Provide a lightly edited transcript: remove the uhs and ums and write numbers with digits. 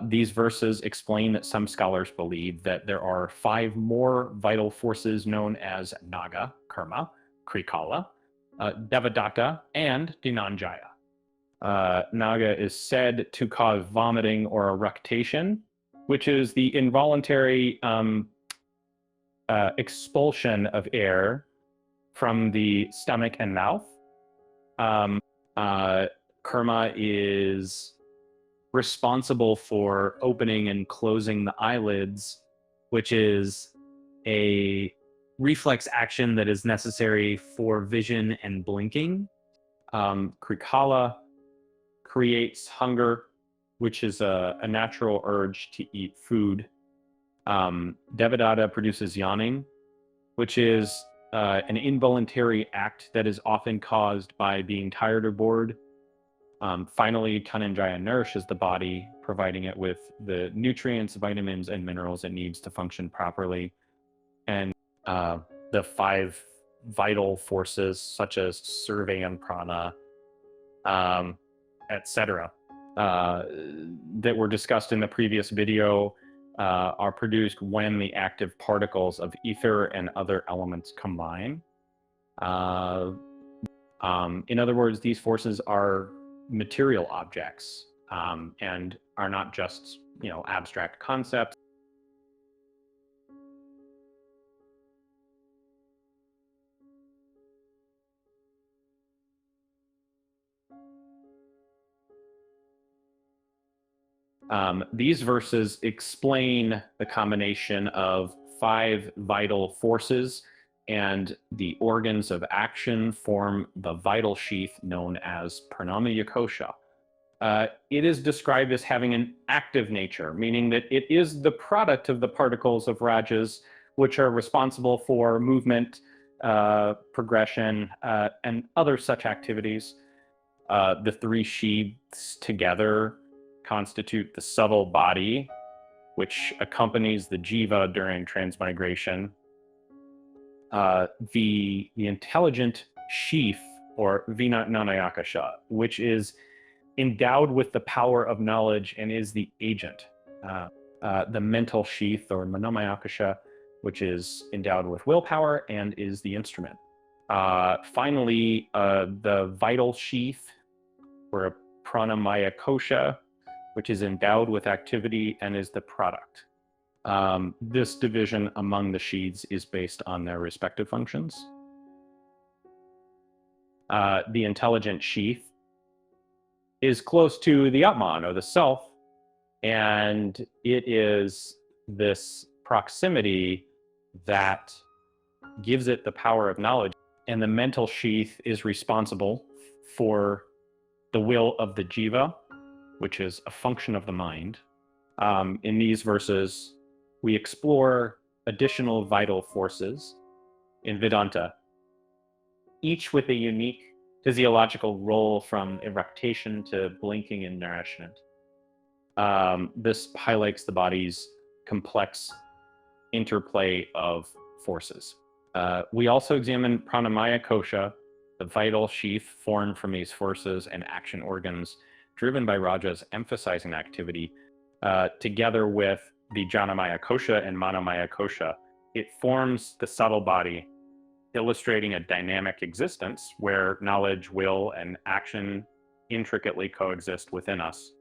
These verses explain that some scholars believe that there are 5 more vital forces known as Naga, Karma, Krikala, Devadatta, and Dhinanjaya. Naga is said to cause vomiting or eructation, which is the involuntary expulsion of air from the stomach and mouth. Karma is responsible for opening and closing the eyelids, which is a reflex action that is necessary for vision and blinking. Krikala creates hunger, which is a natural urge to eat food. Devadatta produces yawning, which is an involuntary act that is often caused by being tired or bored. Finally, Dhananjaya nourishes the body, providing it with the nutrients, vitamins, and minerals it needs to function properly. And the 5 vital forces, such as Sarvan Prana, etc., that were discussed in the previous video, are produced when the active particles of ether and other elements combine. In other words, these forces are material objects and are not just, abstract concepts. These verses explain the combination of 5 vital forces, and the organs of action form the vital sheath known as Pranamaya Kosha. It is described as having an active nature, meaning that it is the product of the particles of rajas, which are responsible for movement, progression, and other such activities. The 3 sheaths together constitute the subtle body, which accompanies the jiva during transmigration. The intelligent sheath, or Vinajnanayakasha, which is endowed with the power of knowledge and is the agent. The mental sheath, or Manomayakasha, which is endowed with willpower and is the instrument. Finally, the vital sheath, or Pranamaya Kosha, which is endowed with activity and is the product. This division among the sheaths is based on their respective functions. The intelligent sheath is close to the Atman, or the self, and it is this proximity that gives it the power of knowledge. And the mental sheath is responsible for the will of the jiva, which is a function of the mind. In these verses, we explore additional vital forces in Vedanta, each with a unique physiological role, from eructation to blinking and nourishment. This highlights the body's complex interplay of forces. We also examine Pranamaya Kosha, the vital sheath formed from these forces and action organs driven by rajas emphasizing activity, together with the Jnanamaya Kosha and Manomaya Kosha. It forms the subtle body, illustrating a dynamic existence where knowledge, will, and action intricately coexist within us.